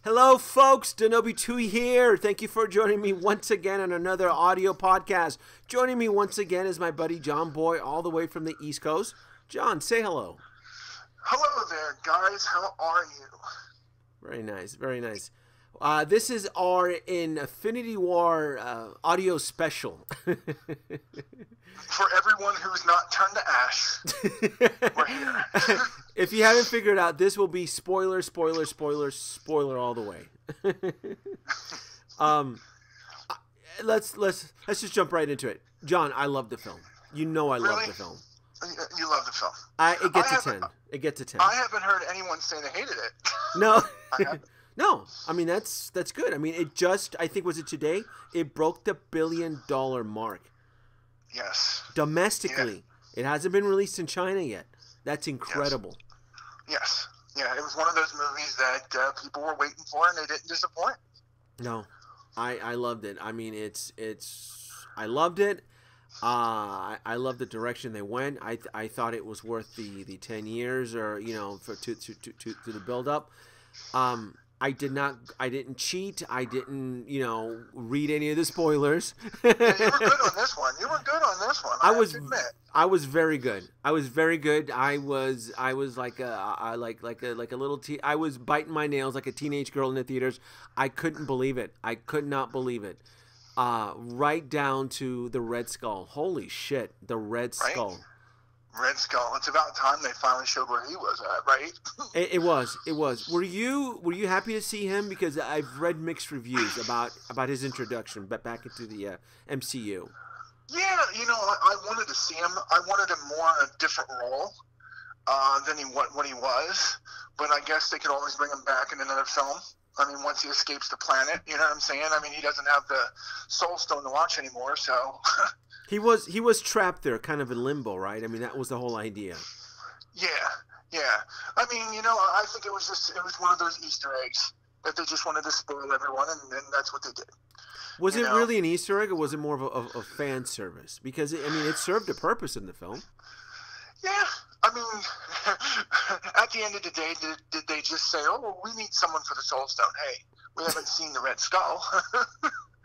Hello, folks. Denobi Tui here. Thank you for joining me once again on another audio podcast. Joining me once again is my buddy John Boy, all the way from the East Coast. John, say hello. Hello there, guys. How are you? Very nice. Very nice. This is our Infinity War audio special. For everyone who's not turned to ash, we're here. If you haven't figured out, this will be spoiler all the way. Let's just jump right into it. John, I love the film. You know I love the film. You love the film. It gets a 10. It gets a 10. I haven't heard anyone say they hated it. No. I haven't. No. I mean, that's good. I mean, it just, I think, was it today? It broke the $1 billion mark. Yes. Domestically. Yeah. It hasn't been released in China yet. That's incredible. Yes. Yeah, it was one of those movies that people were waiting for, and they didn't disappoint. No. I loved it. I mean, I loved it. I love the direction they went. I thought it was worth the 10 years, or for to the build up. I didn't cheat. I didn't read any of the spoilers. Yeah, you were good on this one. I have to admit. I was very good. I was like a little I was biting my nails like a teenage girl in the theaters. I couldn't believe it. I could not believe it. Right down to the Red Skull. Holy shit, the Red Skull. Red Skull. It's about time they finally showed where he was at, right? It was. Were you happy to see him? Because I've read mixed reviews about his introduction, but back into the MCU. Yeah, I wanted to see him. I wanted him more in a different role than what he was. But I guess they could always bring him back in another film. I mean, once he escapes the planet, you know what I'm saying? I mean, he doesn't have the Soul Stone to watch anymore, so... He was trapped there, kind of in limbo, right? I mean, that was the whole idea. Yeah. I mean, I think it was one of those Easter eggs that they just wanted to spoil everyone, and that's what they did. Was it really an Easter egg, or was it more of a fan service? Because, it served a purpose in the film. Yeah. I mean, at the end of the day, did they just say, oh, well, we need someone for the Soul Stone? Hey, we haven't seen the Red Skull.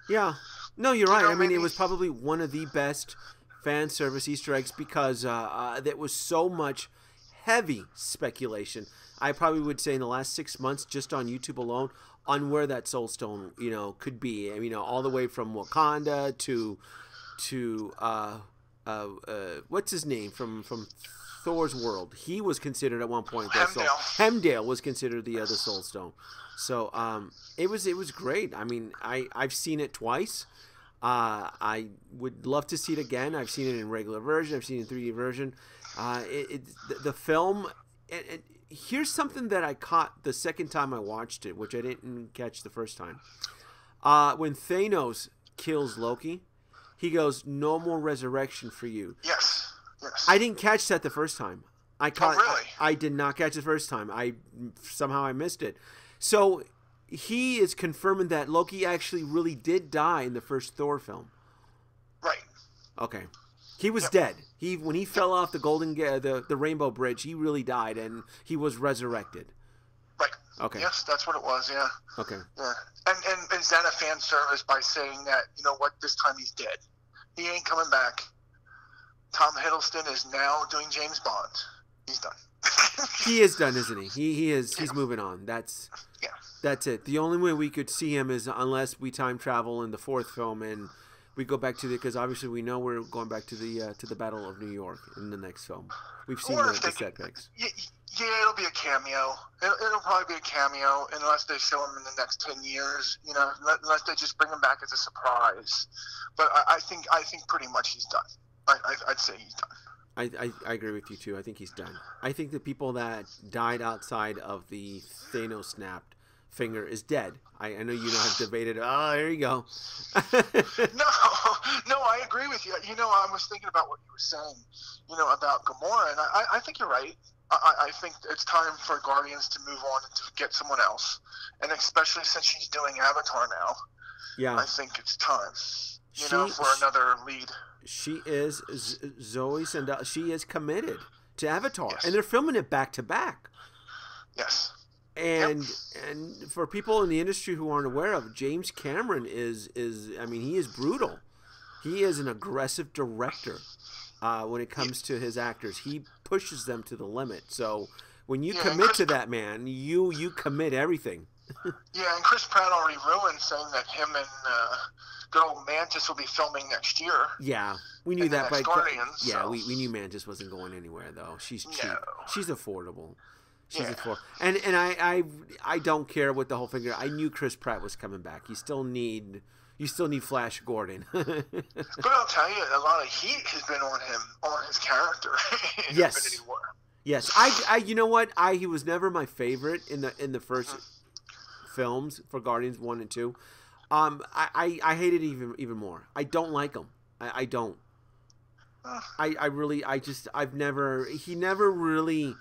Yeah. No, you're right. I mean, it was probably one of the best fan service Easter eggs because there was so much heavy speculation. I probably would say in the last 6 months, just on YouTube alone, on where that Soul Stone, could be. I mean, all the way from Wakanda to what's his name from Thor's world. He was considered at one point Hemdale was considered the other Soul Stone. So it was great. I mean, I've seen it twice. I would love to see it again. I've seen it in regular version. I've seen it in 3D version. The film. Here's something that I caught the second time I watched it, which I didn't catch the first time. When Thanos kills Loki, he goes, "No more resurrection for you." Yes. I didn't catch that the first time. Oh, really? I did not catch it the first time. Somehow I missed it. So he is confirming that Loki actually really did die in the first Thor film. Right. Okay. He was dead. When he fell off the Rainbow Bridge, he really died, and he was resurrected. Right. Okay. Yes, that's what it was. Yeah. Okay. Yeah. And is that a fan service by saying that this time he's dead? He ain't coming back. Tom Hiddleston is now doing James Bond. He's done. He is done, isn't he? He is. He's moving on. That's it. The only way we could see him is unless we time travel in the fourth film and we go back to because obviously we know we're going back to the Battle of New York in the next film. We've seen the setbacks. Yeah, it'll be a cameo. It'll probably be a cameo unless they show him in the next 10 years. Unless they just bring him back as a surprise. But I think pretty much he's done. I'd say he's done. I agree with you too. I think he's done. I think the people that died outside of the Thanos snapped finger is dead. I know you have debated. Oh, there you go. No, I agree with you. I was thinking about what you were saying, about Gamora, and I think you're right. I think it's time for Guardians to move on and to get someone else, and especially since she's doing Avatar now. Yeah, I think it's time. For another lead. She is Zoe Saldana. She is committed to Avatar, and they're filming it back to back. Yes. And for people in the industry who aren't aware of, James Cameron is I mean, he is brutal. He is an aggressive director when it comes to his actors. He pushes them to the limit. So when you commit to that man, you commit everything. Yeah, and Chris Pratt already ruined, saying that him and good old Mantis will be filming next year. Yeah, we knew that. Guardians, yeah, so. we knew Mantis wasn't going anywhere though. She's cheap. No. She's affordable. She's affordable. And I don't care what the whole thing. I knew Chris Pratt was coming back. You still need Flash Gordon. But I'll tell you, a lot of heat has been on him, on his character in Infinity War. Yes, I you know what? He was never my favorite in the first films for Guardians 1 and 2. I hated even more. I don't like him. I don't. He never really.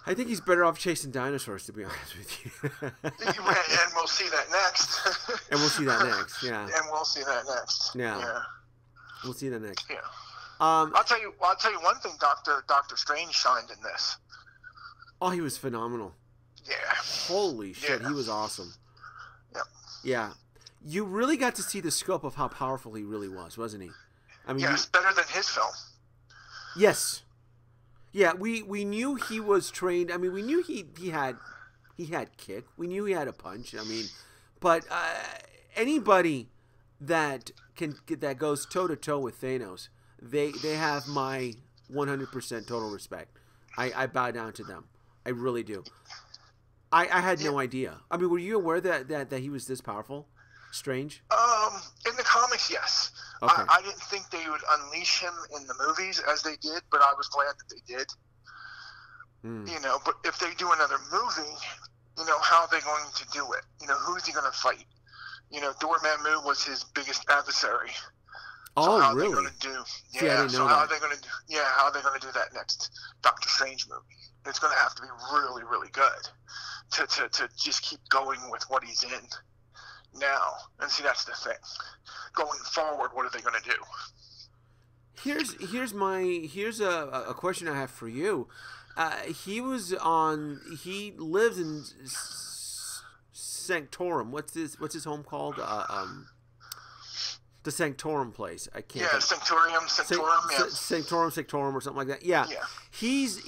I think he's better off chasing dinosaurs, to be honest with you. And we'll see that next. And we'll see that next. Yeah. And we'll see that next. Yeah. We'll see that next. Yeah. I'll tell you one thing. Doctor Strange shined in this. Oh, he was phenomenal. Yeah. Holy shit, he was awesome. Yep. Yeah. You really got to see the scope of how powerful he really was, wasn't he? I mean, yes, better than his film. Yes. Yeah, we knew he was trained. I mean, we knew he had kick. We knew he had a punch. I mean, but anybody that goes toe to toe with Thanos, they have my 100% total respect. I bow down to them. I really do. I had no idea. I mean, were you aware that he was this powerful? Strange? In the comics, yes. Okay. I didn't think they would unleash him in the movies as they did, but I was glad that they did. You know, but if they do another movie, you know, how are they going to do it? You know, who's he going to fight? You know, Dormammu was his biggest adversary. Oh, how really? Are they going to do? Yeah. See, I didn't know how that. are they going to do? Yeah, how are they going to do that next Doctor Strange movie? It's going to have to be really, really good to just keep going with what he's in now. And see, that's the thing. Going forward, what are they going to do? Here's a question I have for you. He lives in Sanctorum. What's his home called? The Sanctorum place. I can't. Yeah, Sanctorum, yeah. Sanctorum, or something like that. Yeah. Yeah. He's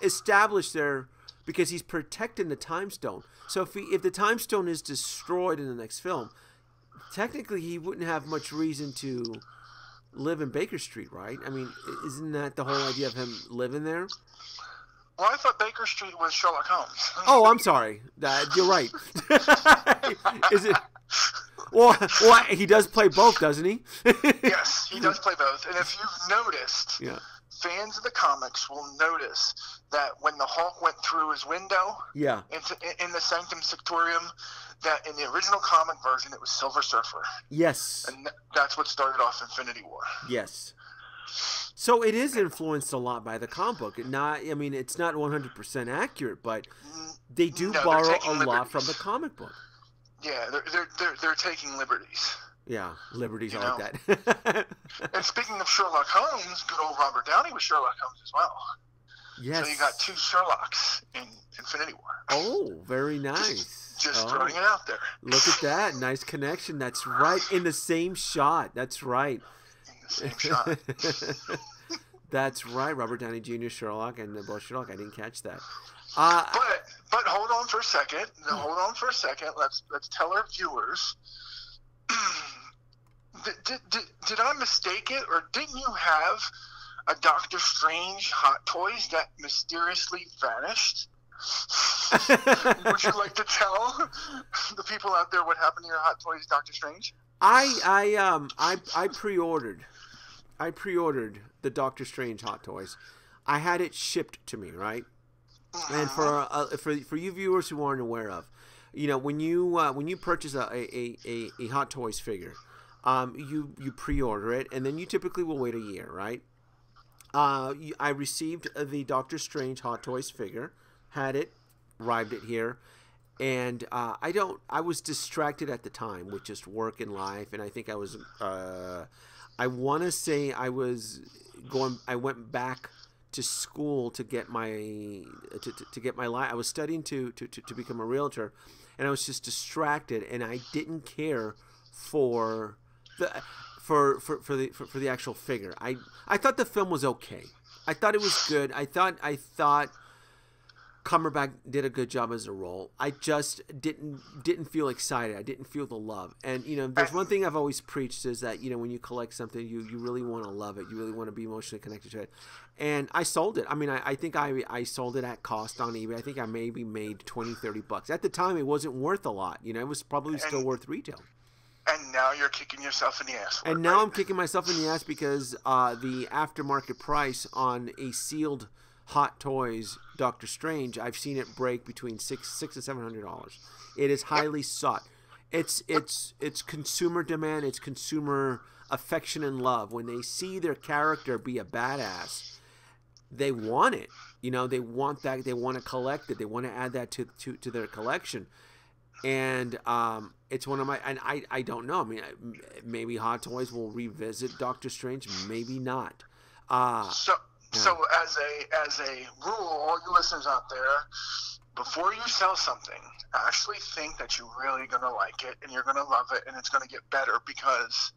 established there because he's protecting the Time Stone. So if the Time Stone is destroyed in the next film, technically he wouldn't have much reason to live in Baker Street, right? I mean, isn't that the whole idea of him living there? Well, I thought Baker Street was Sherlock Holmes. Oh, I'm sorry. You're right. Is it? Well, he does play both, doesn't he? Yes, he does play both. And if you've noticed, fans of the comics will notice that when the Hulk went through his window in the Sanctum Sanctorum, that in the original comic version, it was Silver Surfer. Yes. And that's what started off Infinity War. Yes. So it is influenced a lot by the comic book. It's not 100% accurate, but they do borrow a lot from the comic book. Yeah, they're taking liberties. Yeah, liberties like that. And speaking of Sherlock Holmes, good old Robert Downey was Sherlock Holmes as well. Yes. So you got two Sherlocks in Infinity War. Oh, very nice. Just throwing it out there. Look at that. Nice connection. That's right. In the same shot. That's right. In the same shot. That's right. Robert Downey Jr., Sherlock, and both Sherlock. I didn't catch that. But hold on for a second. Let's tell our viewers. Did I mistake it, or didn't you have a Doctor Strange Hot Toys that mysteriously vanished? Would you like to tell the people out there what happened to your Hot Toys, Doctor Strange? I pre-ordered. I pre-ordered the Doctor Strange Hot Toys. I had it shipped to me, right? And for you viewers who aren't aware of, you know, when you purchase a Hot Toys figure, you pre-order it, and then you typically will wait a year, right? I received the Doctor Strange Hot Toys figure, had it, arrived it here, and I was distracted at the time with just work and life, and I think I want to say I went back to school to get my to get my I was studying to become a realtor, and I was just distracted, and I didn't care for the for the actual figure. I thought the film was okay. I thought it was good. I thought Cumberbatch did a good job as a role. I just didn't feel excited. I didn't feel the love. And there's one thing I've always preached is that when you collect something, you really want to love it. You really want to be emotionally connected to it. And I sold it. I mean, I think I sold it at cost on eBay. I think I maybe made $20-$30. At the time, it wasn't worth a lot. It was probably still worth retail. And now you're kicking yourself in the ass. And now I'm kicking myself in the ass because the aftermarket price on a sealed Hot Toys Doctor Strange, I've seen it break between $600 and $700. It is highly sought. It's consumer demand. It's consumer affection and love. When they see their character be a badass, they want it. They want that. They want to collect it. They want to add that to their collection. And it's one of my, and I don't know. I mean, maybe Hot Toys will revisit Doctor Strange. Maybe not. So as a rule, all you listeners out there, before you sell something, actually think that you're really going to like it and you're going to love it and it's going to get better because,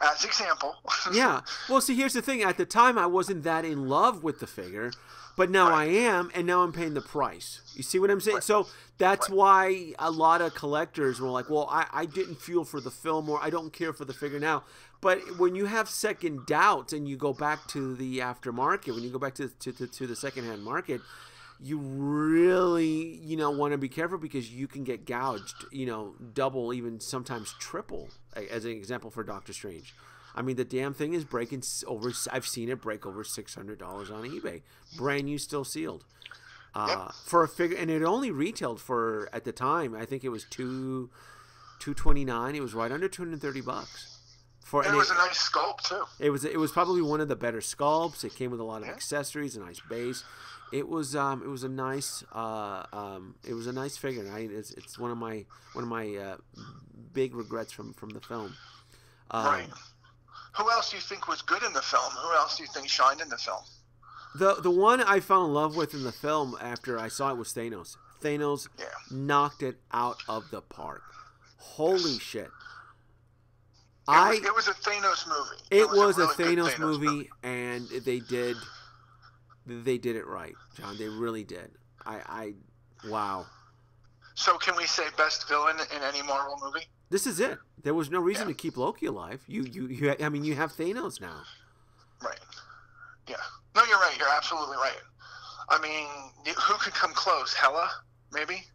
as example. Yeah. Well, see, here's the thing. At the time, I wasn't that in love with the figure, but now I am, and now I'm paying the price. You see what I'm saying? Right. So that's why a lot of collectors were like, well, I didn't feel for the film, or I don't care for the figure now. But when you have second doubts and you go back to the aftermarket, when you go back to the secondhand market, you really, want to be careful because you can get gouged, double, even sometimes triple, as an example for Doctor Strange. I mean, the damn thing is breaking over. I've seen it break over $600 on eBay, brand new, still sealed, for a figure, and it only retailed for, at the time, I think it was $229. It was right under $230. And it was a nice sculpt too. It was probably one of the better sculpts. It came with a lot of accessories, a nice base. It was a nice figure. It's one of my big regrets from the film. Right. Who else do you think was good in the film? Who else do you think shined in the film? The one I fell in love with in the film after I saw it was Thanos. Thanos knocked it out of the park. Holy shit. It was a Thanos movie. It was a Thanos movie, and they did it right, John. They really did. Wow. So can we say best villain in any Marvel movie? This is it. There was no reason to keep Loki alive. You have Thanos now. Right. Yeah. No, you're right. You're absolutely right. I mean, who could come close? Hela, maybe?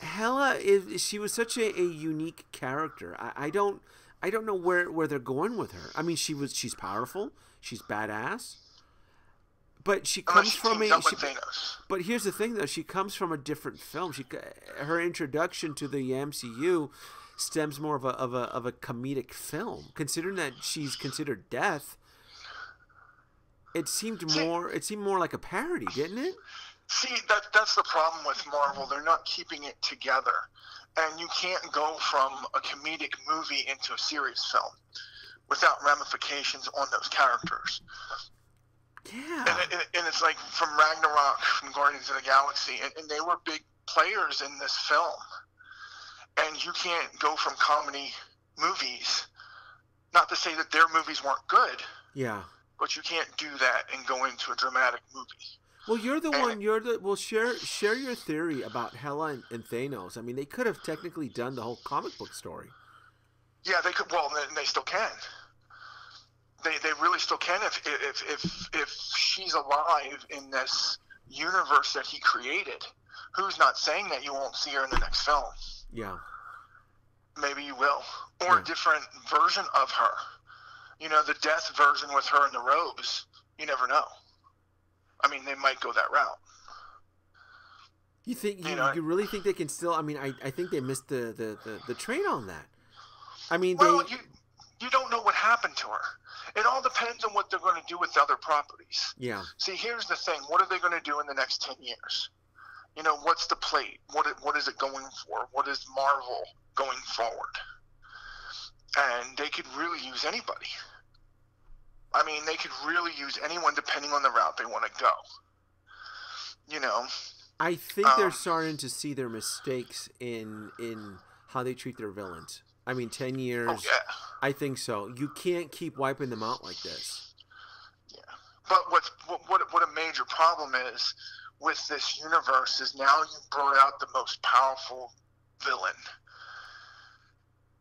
Hela she was such a unique character. I don't know where they're going with her. I mean, she's powerful, she's badass, but she comes from but here's the thing though, she comes from a different film. Her introduction to the MCU stems more of a comedic film. Considering that she's considered death, it seemed more like a parody, didn't it? See, that's the problem with Marvel. They're not keeping it together. And you can't go from a comedic movie into a serious film without ramifications on those characters. Yeah. And it's like from Ragnarok, from Guardians of the Galaxy, and they were big players in this film. And you can't go from comedy movies, not to say that their movies weren't good. Yeah. But you can't do that and go into a dramatic movie. Well, share your theory about Hela and Thanos. I mean, they could have technically done the whole comic book story. Yeah, they could. Well, they still can. They really still can if she's alive in this universe that he created. Who's not saying that you won't see her in the next film? Yeah. Maybe you will, or a different version of her. The death version with her in the robes. You never know. I mean, they might go that route. You think you really think they can still? I mean, I think they missed the train on that. I mean, you don't know what happened to her. It all depends on what they're going to do with the other properties. Yeah. See, here's the thing: what are they going to do in the next 10 years? What's the plate? What is it going for? What is Marvel going forward? And they could really use anybody. I mean, they could really use anyone depending on the route they want to go. You know, I think they're starting to see their mistakes in how they treat their villains. I mean, 10 years. Oh, yeah. I think so. You can't keep wiping them out like this. Yeah. But what a major problem is with this universe is now you've brought out the most powerful villain.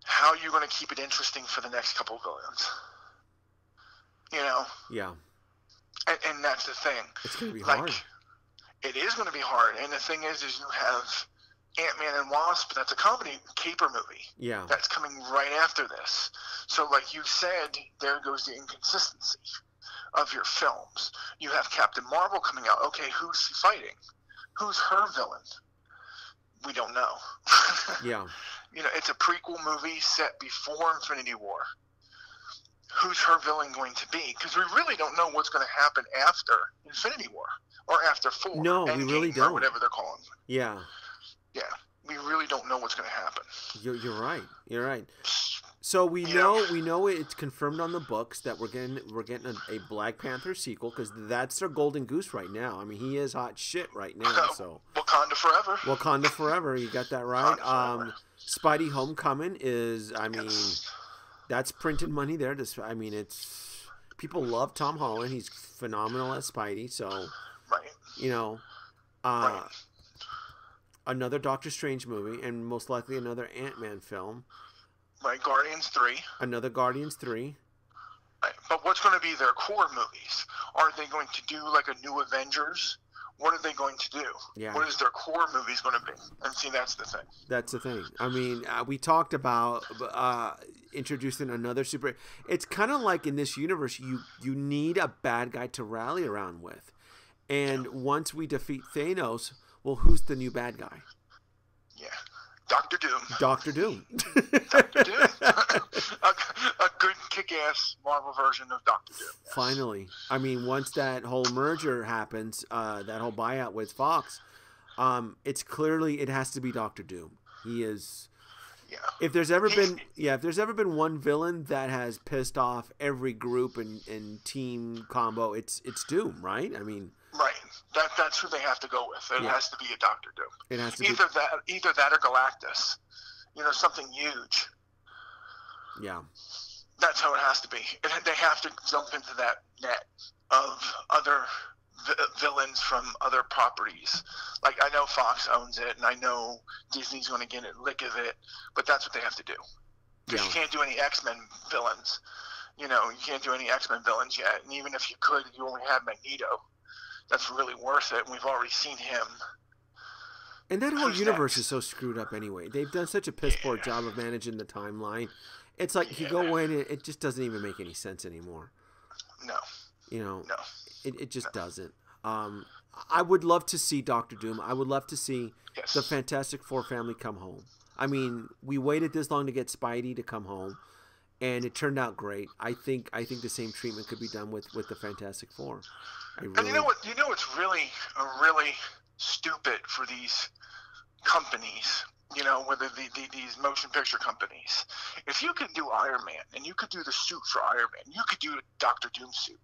How are you going to keep it interesting for the next couple of villains? You know? Yeah. And that's the thing. It's going to be hard. It is going to be hard. And the thing is you have Ant-Man and Wasp. That's a comedy caper movie. Yeah. That's coming right after this. So like you said, there goes the inconsistency of your films. You have Captain Marvel coming out. Okay, who's she fighting? Who's her villain? We don't know. Yeah. You know, it's a prequel movie set before Infinity War. Who's her villain going to be? Because we really don't know what's going to happen after Infinity War or after 4. No, we really don't. Or whatever they're calling it. Yeah. Yeah, we really don't know what's going to happen. You're right. You're right. So we know it's confirmed on the books that we're getting a Black Panther sequel because that's their golden goose right now. I mean, he is hot shit right now. So Wakanda forever. Wakanda forever. You got that right. Spidey Homecoming is. I mean, that's printed money there. I mean, it's people love Tom Holland. He's phenomenal as Spidey. So, right. You know, another Doctor Strange movie, and most likely another Ant-Man film. Right, Guardians 3. Another Guardians 3. Right. But what's going to be their core movies? Are they going to do like a new Avengers? What are they going to do? Yeah. What is their core movies going to be? And see, that's the thing. That's the thing. I mean, we talked about introducing another super. It's kind of like in this universe, you need a bad guy to rally around with. And once we defeat Thanos, well, who's the new bad guy? Yeah. Doctor Doom. Doctor Doom. Doctor Doom. a good kick-ass Marvel version of Doctor Doom. Yes. Finally. I mean, once that whole merger happens, that whole buyout with Fox, it has to be Doctor Doom. He is. Yeah. If there's ever been one villain that has pissed off every group and team combo, it's Doom, right? I mean. Right. That's who they have to go with. It has to be a Doctor Doom. It has to either that or Galactus. You know, something huge. Yeah. That's how it has to be. They have to jump into that net of other villains from other properties. Like, I know Fox owns it, and I know Disney's going to get a lick of it, but that's what they have to do. Because you can't do any X-Men villains. You know, you can't do any X-Men villains yet. And even if you could, you only have Magneto. That's really worth it. We've already seen him. And that whole universe is so screwed up anyway. They've done such a piss-poor job of managing the timeline. It's like you go in and it just doesn't even make any sense anymore. No. You know, it just doesn't. I would love to see Doctor Doom. I would love to see the Fantastic Four family come home. I mean, we waited this long to get Spidey to come home, and it turned out great. I think the same treatment could be done with the Fantastic Four. And you know what? You know what's really stupid for these companies. You know, whether these motion picture companies. If you could do Iron Man and you could do the suit for Iron Man, you could do a Doctor Doom suit.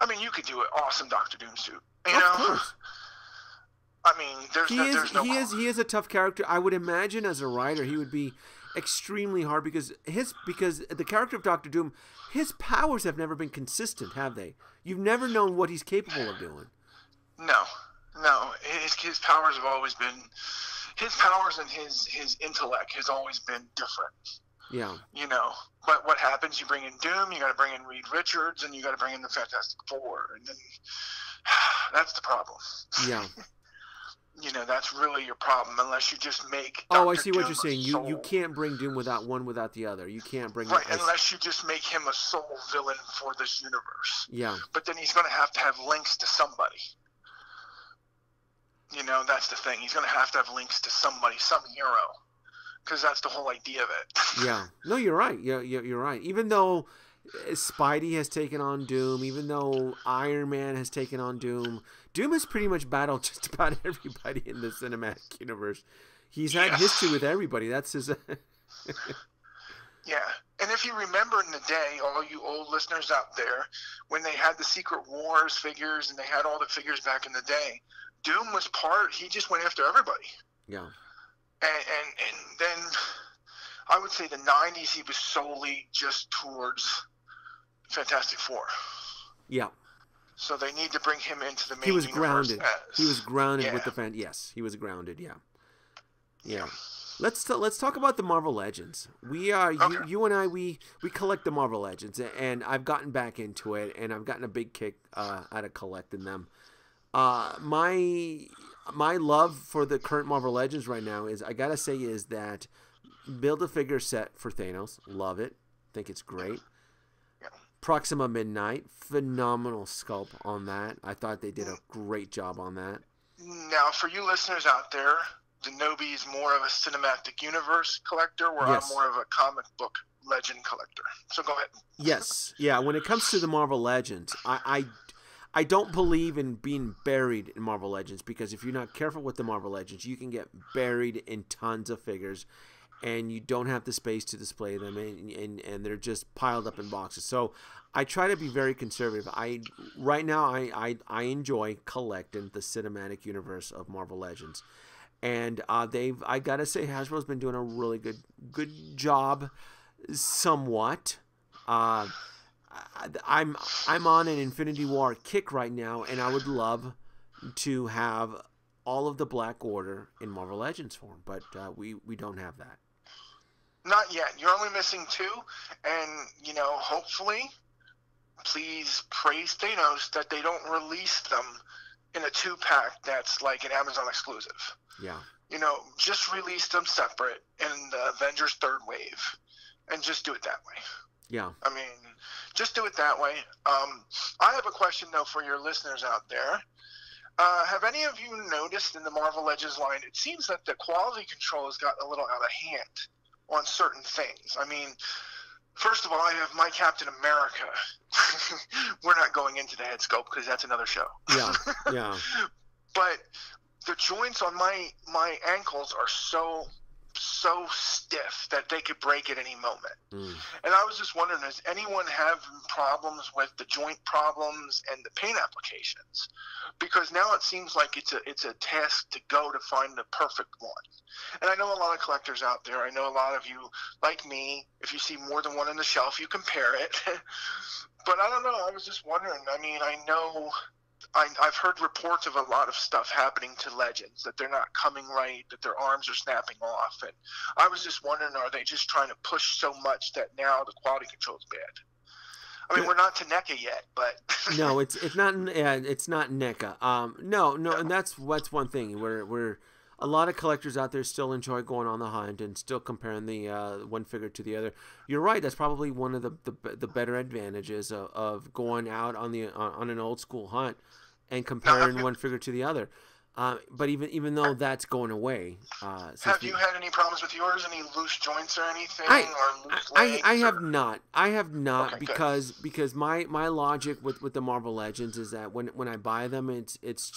I mean, you could do an awesome Doctor Doom suit. You know? Of course. I mean, he is a tough character. I would imagine as a writer, he would be extremely hard because the character of Doctor Doom, his powers have never been consistent, have they? You've never known what he's capable of doing. No. His powers have always been. His powers and his intellect has always been different. Yeah. You know, but what happens? You bring in Doom, you got to bring in Reed Richards, and you got to bring in the Fantastic Four, and then that's the problem. Yeah. You know, that's really your problem, unless you just make. I see what you're saying. You can't bring Doom without the other. You can't bring unless you just make him a sole villain for this universe. Yeah. But then he's going to have links to somebody. You know, that's the thing. He's going to have links to somebody, some hero, because that's the whole idea of it. Yeah. No, you're right. You're right. Even though Spidey has taken on Doom, even though Iron Man has taken on Doom, Doom has pretty much battled just about everybody in the cinematic universe. He's had history with everybody. That's his. Yeah, And if you remember in the day, all you old listeners out there, when they had the Secret Wars figures and they had all the figures back in the day, Doom was he just went after everybody. Yeah. And then I would say the 90s, he was solely just towards Fantastic Four. Yeah. So they need to bring him into the main He was universe grounded. He was grounded with the fan. Yes, he was grounded. Yeah. Yeah. Let's talk about the Marvel Legends. We are you and I we collect the Marvel Legends, and I've gotten back into it, and I've gotten a big kick out of collecting them. My love for the current Marvel Legends right now is that build a figure set for Thanos. Love it. Think it's great. Proxima Midnight, phenomenal sculpt on that. I thought they did a great job on that. Now, for you listeners out there, Denobi is more of a cinematic universe collector, where I'm more of a comic book legend collector. So go ahead. Yes. Yeah, when it comes to the Marvel Legends, I don't believe in being buried in Marvel Legends, because if you're not careful with the Marvel Legends, you can get buried in tons of figures, and you don't have the space to display them, and they're just piled up in boxes. So I try to be very conservative. Right now I enjoy collecting the cinematic universe of Marvel Legends. And I gotta say, Hasbro's been doing a really good job, somewhat. I'm on an Infinity War kick right now, and I would love to have all of the Black Order in Marvel Legends form, but we don't have that. Not yet. You're only missing 2, and hopefully, please praise Thanos that they don't release them in a 2-pack that's like an Amazon exclusive. Yeah. Just release them separate in the Avengers Third Wave, and just do it that way. Yeah. I mean, just do it that way. I have a question, though, for your listeners out there. Have any of you noticed in the Marvel Legends line, it seems that the quality control has gotten a little out of hand on certain things? I mean, first of all, I have my Captain America. We're not going into the head sculpt because that's another show. Yeah, yeah. But the joints on my ankles are so stiff that they could break at any moment. And I was just wondering, does anyone have problems with the joint problems and the paint applications? Because now it seems like it's a task to go to find the perfect one. And I know a lot of collectors out there. I know a lot of you, like me, if you see more than one on the shelf, you compare it. But I don't know. I was just wondering. I mean, I know I've heard reports of a lot of stuff happening to Legends, that they're not coming right, that their arms are snapping off. And I was just wondering, are they just trying to push so much that now the quality control is bad? I mean, we're not to NECA yet, but no, it's not NECA. No, and that's one thing. We're a lot of collectors out there still enjoy going on the hunt and still comparing the one figure to the other. You're right. That's probably one of the better advantages of going out on an old school hunt and comparing one figure to the other. But even though that's going away, have you had any problems with yours? Any loose joints or anything? I have not. I have not, okay, because my logic with the Marvel Legends is that when I buy them, it's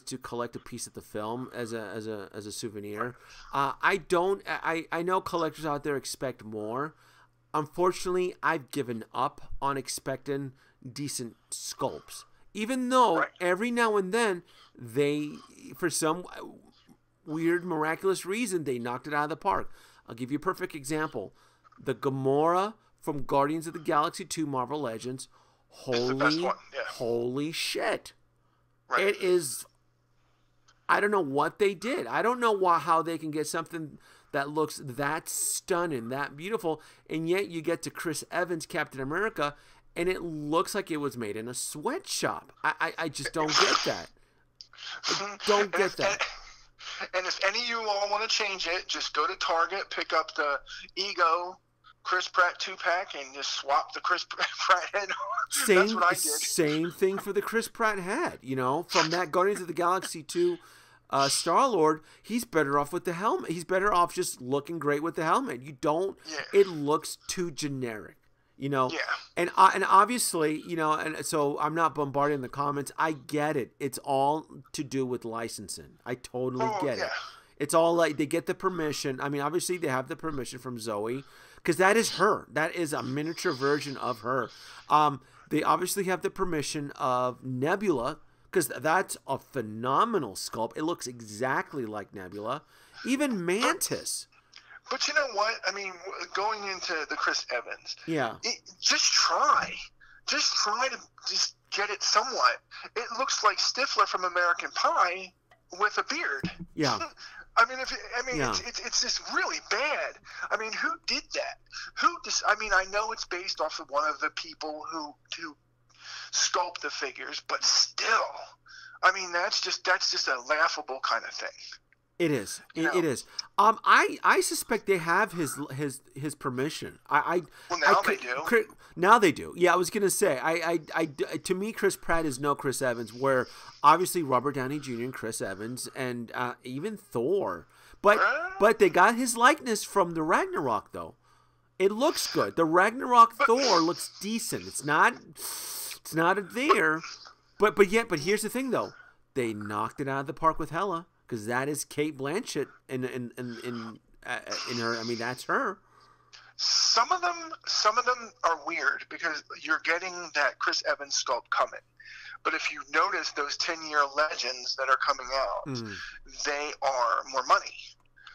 to collect a piece of the film as a souvenir. I know collectors out there expect more. Unfortunately, I've given up on expecting decent sculpts. Even though every now and then they, for some weird, miraculous reason, they knocked it out of the park. I'll give you a perfect example. The Gamora from Guardians of the Galaxy 2 Marvel Legends. Holy shit. Right. It is, I don't know what they did. I don't know how they can get something that looks that stunning, that beautiful, and yet you get to Chris Evans' Captain America, and it looks like it was made in a sweatshop. I just don't get that. I don't get that. And if any of you all want to change it, just go to Target, pick up the Ego Chris Pratt 2-pack, and just swap the Chris Pratt head. That's what I did. Same thing for the Chris Pratt head. From that Guardians of the Galaxy 2 Star-Lord, he's better off with the helmet. He's better off just looking great with the helmet. It looks too generic. And obviously, and so I'm not bombarding the comments. I get it. It's all to do with licensing. I totally get it. It's all like they get the permission. I mean, obviously they have the permission from Zoe because that is her. That is a miniature version of her. They obviously have the permission of Nebula because that's a phenomenal sculpt. It looks exactly like Nebula. Even Mantis. But you know what? I mean, going into the Chris Evans. Yeah. Just try. Just try to just get it somewhat. It looks like Stifler from American Pie with a beard. Yeah. I mean, it's just really bad. I mean, who did that? I mean, I know it's based off of one of the people who sculpt the figures, but still, I mean, that's just a laughable kind of thing. It is. It is. I suspect they have his permission. They do. Now they do. Yeah, I was gonna say. To me, Chris Pratt is no Chris Evans. Where obviously Robert Downey Jr. and Chris Evans and even Thor, but they got his likeness from the Ragnarok though. It looks good. The Ragnarok Thor looks decent. It's not there, but here's the thing though. They knocked it out of the park with Hela. Because that is Kate Blanchett in her. I mean, that's her. Some of them are weird because you're getting that Chris Evans sculpt coming. But if you notice those 10-year legends that are coming out, they are more money.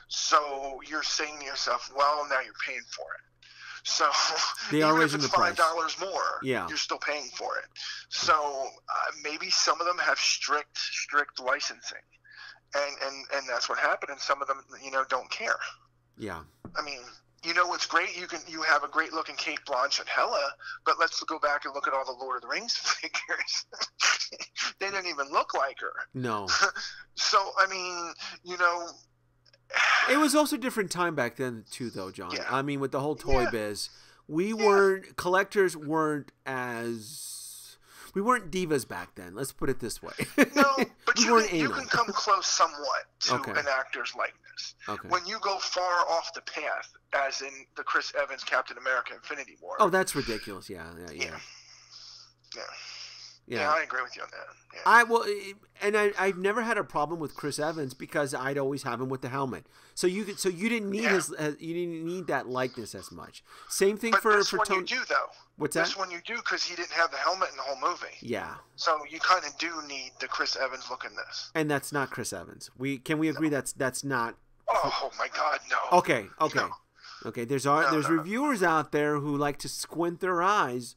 So you're saying to yourself, well, now you're paying for it. So they are raising the price. $5 more, yeah, you're still paying for it. So maybe some of them have strict licensing. And that's what happened, and some of them, don't care. Yeah. I mean, what's great? You have a great looking Kate Blanchett Hela, but let's go back and look at all the Lord of the Rings figures. They didn't even look like her. No. So I mean, it was also a different time back then too, though, John. Yeah. I mean, with the whole toy biz, collectors weren't divas back then. Let's put it this way. No, but you can come close somewhat to an actor's likeness. Okay. When you go far off the path, as in the Chris Evans Captain America Infinity War. Oh, that's ridiculous. Yeah. Yeah, I agree with you on that. Yeah. I've never had a problem with Chris Evans because I'd always have him with the helmet. So you didn't need you didn't need that likeness as much. Same thing for Tony. You do though. What's that? This one you do because he didn't have the helmet in the whole movie. Yeah. So you kind of do need the Chris Evans look in this. And that's not Chris Evans. Can we agree that's not? Oh my God, no. Okay. No. Okay. There's reviewers out there who like to squint their eyes.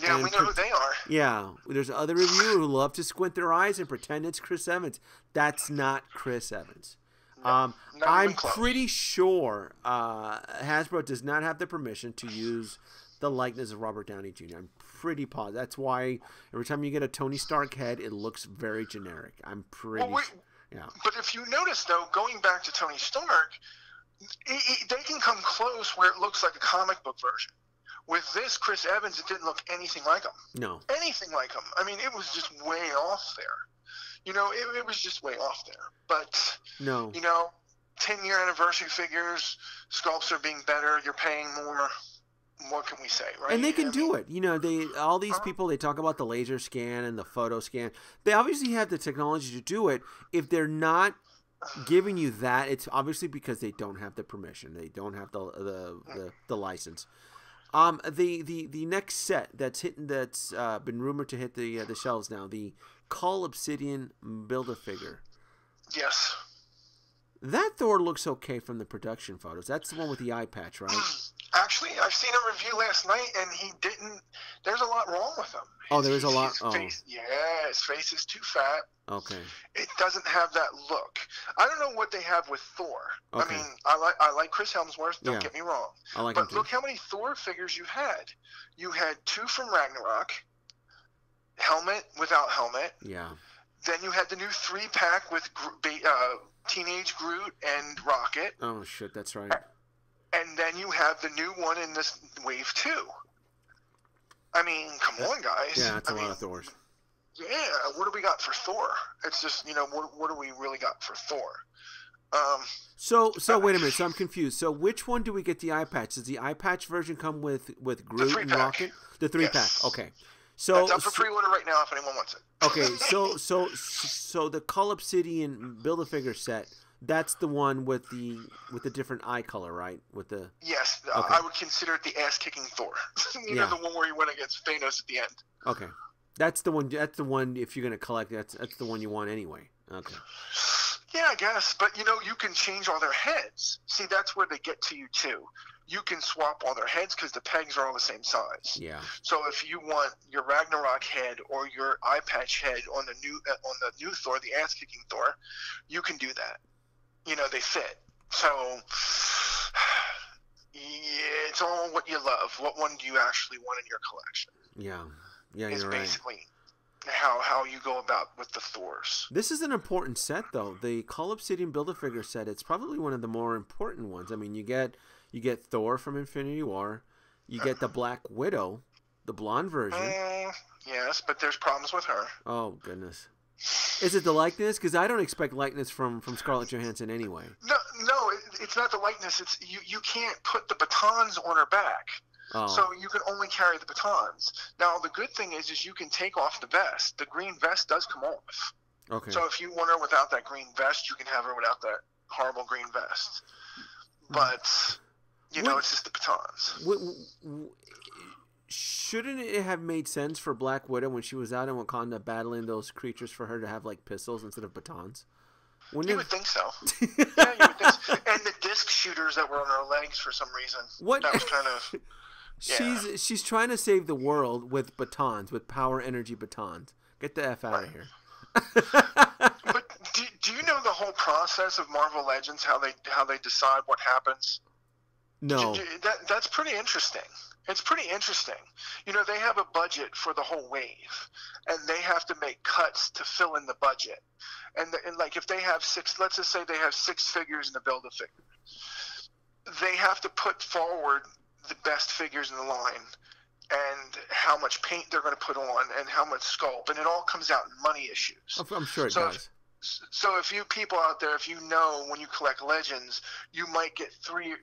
Yeah, we know who they are. Yeah, there's other reviewers who love to squint their eyes and pretend it's Chris Evans. That's not Chris Evans. No, I'm pretty sure Hasbro does not have the permission to use the likeness of Robert Downey Jr. I'm pretty positive. That's why every time you get a Tony Stark head, it looks very generic. I'm pretty yeah. But if you notice, though, going back to Tony Stark, they can come close where it looks like a comic book version. With this, Chris Evans, it didn't look anything like him. No. Anything like him. I mean, it was just way off there. It was just way off there. But, no. 10-year anniversary figures, sculpts are being better, you're paying more. What can we say, right? And they can do it. All these people, they talk about the laser scan and the photo scan. They obviously have the technology to do it. If they're not giving you that, it's obviously because they don't have the permission. They don't have the license. The next set that's been rumored to hit the shelves now, the Cull Obsidian Build-A-Figure. Yes. That Thor looks okay from the production photos. That's the one with the eye patch, right? Actually, I've seen a review last night, and he didn't. There's a lot wrong with him. There is a lot. His face is too fat. Okay. It doesn't have that look. I don't know what they have with Thor. Okay. I mean, I like Chris Hemsworth. Don't get me wrong. I like him too. Look how many Thor figures you had. You had 2 from Ragnarok. Helmet without helmet. Yeah. Then you had the new 3-pack with Teenage Groot and Rocket. Oh shit, that's right. And then you have the new one in this wave 2. I mean, come on, guys. Yeah, that's a lot of Thors. Yeah, what do we got for Thor? It's just, what do we really got for Thor? So wait a minute. So I'm confused. So which one do we get the eye patch? Does the eye patch version come with Groot and Rocket? The 3-pack. Yes. Okay. So that's up for pre-order right now if anyone wants it. Okay. So the Cull Obsidian Build-A-Figure set, That's the one with the different eye color, right? With the Yes, okay. I would consider it the ass-kicking Thor. you know, the one where he went against Thanos at the end. Okay, that's the one. That's the one. If you're gonna collect, that's the one you want anyway. Okay. Yeah, I guess, but you know, you can change all their heads. See, that's where they get to you too. You can swap all their heads because the pegs are all the same size. Yeah. So if you want your Ragnarok head or your eye patch head on the new Thor, the ass kicking Thor, you can do that. You know, they fit. So yeah, it's all what you love. What one do you actually want in your collection? Yeah. Yeah, is you're basically how you go about with the Thors. This is an important set, though. The Cull Obsidian Build-A-Figure set. It's probably one of the more important ones. I mean, you get Thor from Infinity War. You get the Black Widow, the blonde version. Yes, but there's problems with her. Oh goodness. Is it the likeness? Because I don't expect likeness from Scarlett Johansson anyway. No, it's not the likeness. It's you can't put the batons on her back. Oh. So you can only carry the batons. Now, the good thing is you can take off the vest. The green vest does come off. Okay. So if you want her without that green vest, you can have her without that horrible green vest. But, you know, it's just the batons. Shouldn't it have made sense for Black Widow when she was out in Wakanda battling those creatures for her to have, like, pistols instead of batons? You would think so. Yeah, you would think so. And the disc shooters that were on her legs for some reason. What? That was kind of... Yeah. She's trying to save the world with batons, with power energy batons. Get the F out of here. But do you know the whole process of Marvel Legends, how they decide what happens? No. That's pretty interesting. It's pretty interesting. You know, they have a budget for the whole wave, and they have to make cuts to fill in the budget. And like if they have let's just say they have 6 figures in the Build-A-Figure, they have to put forward the best figures in the line and how much paint they're going to put on and how much sculpt, and it all comes out in money issues. I'm sure it does. So if you people out there, if you know when you collect Legends, you might get three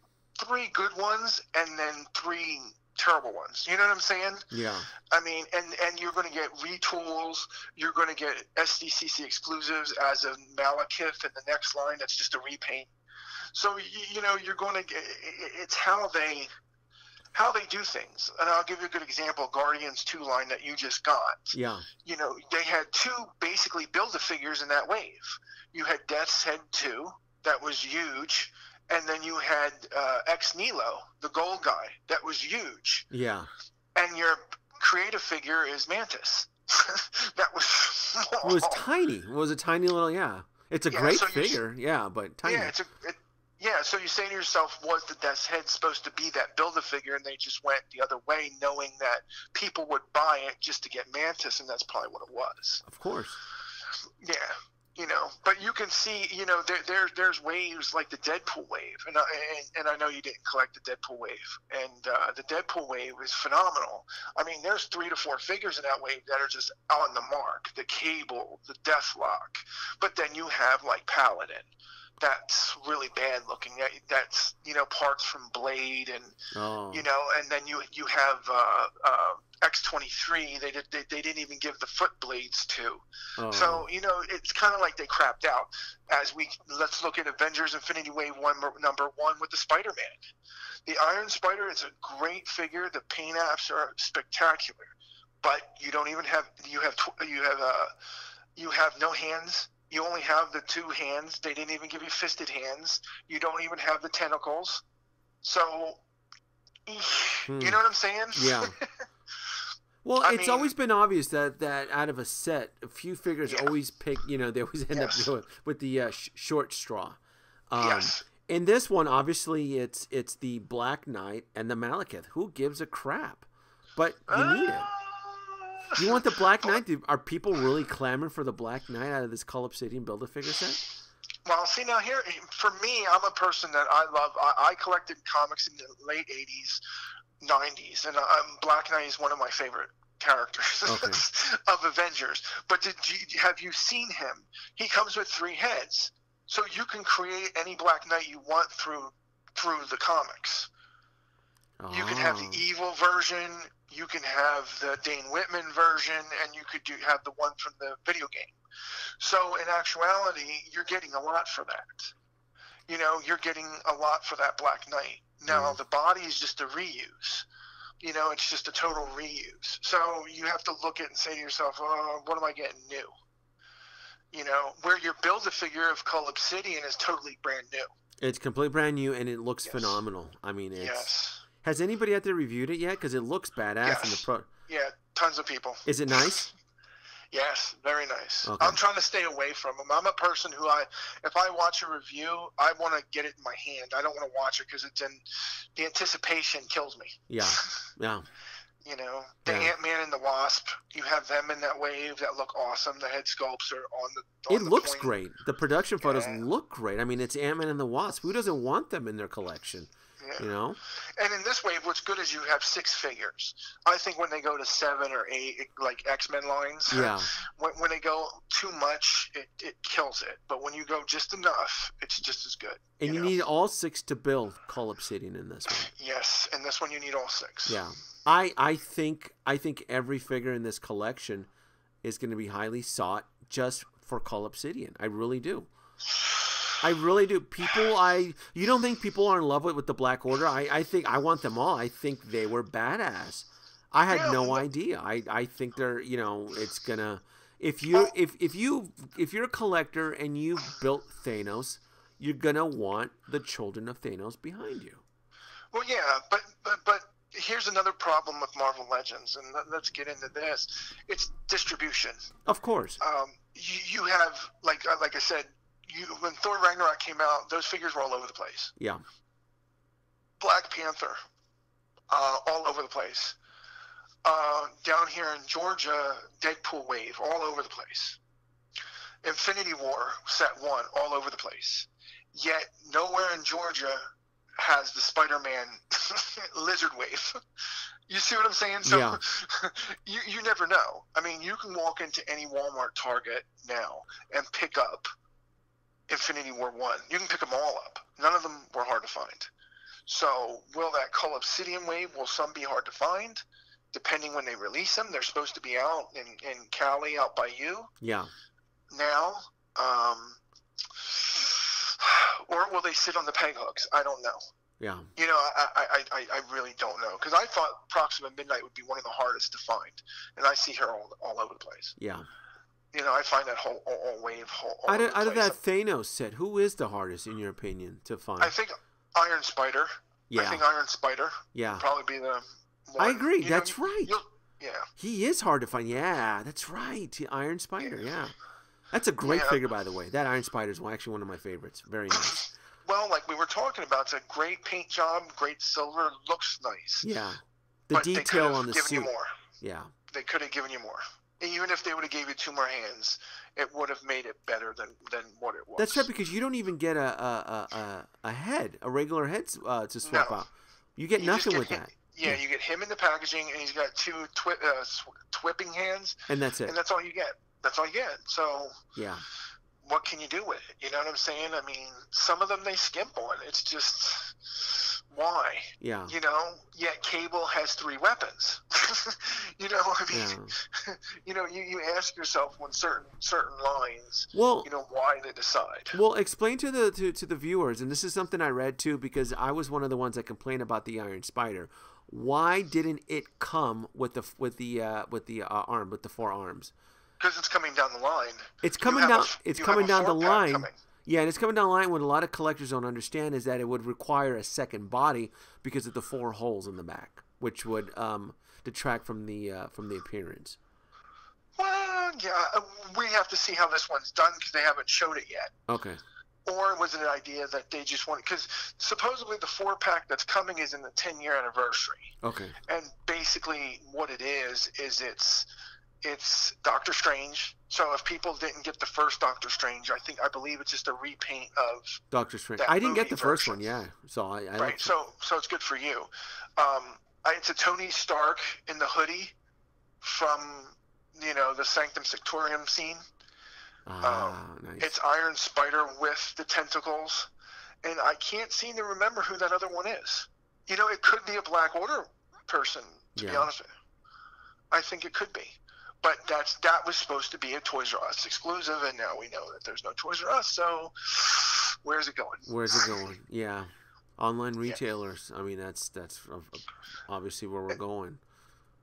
good ones and then 3 terrible ones. You know what I'm saying? Yeah. I mean, and you're going to get retools. You're going to get SDCC exclusives as a Malekith in the next line. That's just a repaint. So you know you're going to get. It's how they do things. And I'll give you a good example. Guardians 2 line that you just got. Yeah. You know, they had 2 basically Build-A-Figures in that wave. You had Death's Head 2. That was huge. And then you had Ex Nihilo, the gold guy. That was huge. Yeah. And your creative figure is Mantis. That was small. It was tiny. It was a tiny little, yeah. It's a great figure, but tiny. Yeah, so you say to yourself, was the Death's Head supposed to be that Build-A-Figure, and they just went the other way, knowing that people would buy it just to get Mantis, and that's probably what it was. Of course. Yeah, you know, but you can see, you know, there's waves like the Deadpool wave, and I know you didn't collect the Deadpool wave, and the Deadpool wave is phenomenal. I mean, there's 3 to 4 figures in that wave that are just on the mark. The Cable, the Deathlock, but then you have like Paladin. That's really bad looking. That's, you know, parts from Blade and, you know, and then you have X-23. They didn't even give the foot blades to. So, you know, it's kind of like they crapped out. Let's look at Avengers Infinity Wave 1, number 1 with the Spider-Man. The Iron Spider is a great figure. The paint apps are spectacular, but you don't even have, you have no hands. You only have the 2 hands. They didn't even give you fisted hands. You don't even have the tentacles. So, you know what I'm saying? Yeah. Well, it's always been obvious that out of a set, a few figures always pick, you know, they always end up with the short straw. Yes. In this one, obviously, it's the Black Knight and the Malekith. Who gives a crap? But you need it. You want the Black Knight? Are people really clamoring for the Black Knight out of this Cull Obsidian Build-A-Figure set? Well, see, now here, for me, I'm a person that I collected comics in the late 80s, 90s, and Black Knight is one of my favorite characters of Avengers. But have you seen him? He comes with 3 heads. So you can create any Black Knight you want through the comics. You can have the evil version, you can have the Dane Whitman version, and you could have the one from the video game. So in actuality, you're getting a lot for that. you know, you're getting a lot for that Black Knight. Now, the body is just a reuse. You know, it's just a total reuse. So you have to look at it and say to yourself, oh, what am I getting new? You know, where your Build-A-Figure of Cull Obsidian is totally brand new. It's completely brand new, and it looks phenomenal. I mean, it's... Has anybody out there reviewed it yet? Because it looks badass in the pro. Yeah, tons of people. Is it nice? Yes, very nice. Okay. I'm trying to stay away from them. I'm a person who if I watch a review, I want to get it in my hand. I don't want to watch it because the anticipation kills me. Yeah, yeah. You know, the Ant-Man and the Wasp, you have them in that wave that look awesome. The head sculpts are on the It looks great. The production photos look great. I mean, it's Ant-Man and the Wasp. Who doesn't want them in their collection? Yeah. You know? And in this wave, what's good is you have 6 figures. I think when they go to 7 or 8, like X-Men lines, when they go too much, it kills it. But when you go just enough, it's just as good. And you need all 6 to build Cull Obsidian in this one. Yes, in this one you need all 6. Yeah. I think every figure in this collection is going to be highly sought just for Cull Obsidian. I really do. I really do. You don't think people are in love with the Black Order? I think I want them all. I think they were badass. I had no idea. I think they're, you know, it's gonna, if you're a collector and you've built Thanos, you're gonna want the children of Thanos behind you. Well, yeah, but here's another problem with Marvel Legends, and let's get into this. It's distribution. Of course. You have, like I said, when Thor Ragnarok came out, those figures were all over the place. Yeah. Black Panther, all over the place. Down here in Georgia, Deadpool wave, all over the place. Infinity War, set 1, all over the place. Yet, nowhere in Georgia has the Spider-Man lizard wave. You see what I'm saying? So you never know. I mean, you can walk into any Walmart, Target now and pick up Infinity War 1. You can pick them all up. None of them were hard to find. So will that Cull Obsidian wave, will some be hard to find? Depending when they release them. They're supposed to be out in Cali, out by you. Yeah. Now. Or will they sit on the peg hooks? I don't know. Yeah. You know, I really don't know. Because I thought Proxima Midnight would be one of the hardest to find. And I see her all over the place. Yeah. You know, I find that whole wave. Out of that Thanos set, who is the hardest, in your opinion, to find? I think Iron Spider. Yeah. I think Iron Spider would probably be the one. I agree. That's right. Yeah. He is hard to find. Yeah, that's right. Iron Spider, yeah. That's a great figure, by the way. That Iron Spider is actually one of my favorites. Very nice. Well, like we were talking about, it's a great paint job, great silver, looks nice. Yeah. The detail on the suit. They could have given you more. Yeah. They could have given you more. Even if they would have gave you 2 more hands, it would have made it better than what it was. That's right, because you don't even get a regular head to swap out. You get nothing with that. Yeah, you get him in the packaging, and he's got 2 twipping hands. And that's it. And that's all you get. That's all you get. So yeah, what can you do with it? You know what I'm saying? I mean, some of them they skimp on. It's just, why? Yeah. You know, yet Cable has 3 weapons. You know, I mean, you know, you ask yourself when certain lines, you know, why they decide. Well, explain to the viewers, and this is something I read too, because I was one of the ones that complained about the Iron Spider. Why didn't it come with the 4 arms? Because it's coming down the line. It's coming down. It's coming down the line. Yeah, and it's coming down the line. What a lot of collectors don't understand is that it would require a second body because of the 4 holes in the back, which would detract from the appearance. Well, yeah, we have to see how this one's done because they haven't showed it yet. Okay. Or was it an idea that they just wanted? Because supposedly the 4-pack that's coming is in the 10-year anniversary. Okay. And basically, what it is it's Doctor Strange. So if people didn't get the first Doctor Strange, I believe it's just a repaint of Doctor Strange. I didn't get the first one, yeah. So I right. So it's good for you. It's a Tony Stark in the hoodie from the Sanctum Sanctorum scene. Nice. It's Iron Spider with the tentacles, and I can't seem to remember who that other one is. You know, it could be a Black Order person. To be honest with you, I think it could be. But that was supposed to be a Toys R Us exclusive, and now we know that there's no Toys R Us. So Where's it going? Where's it going? Yeah, online retailers. I mean, that's obviously where we're going.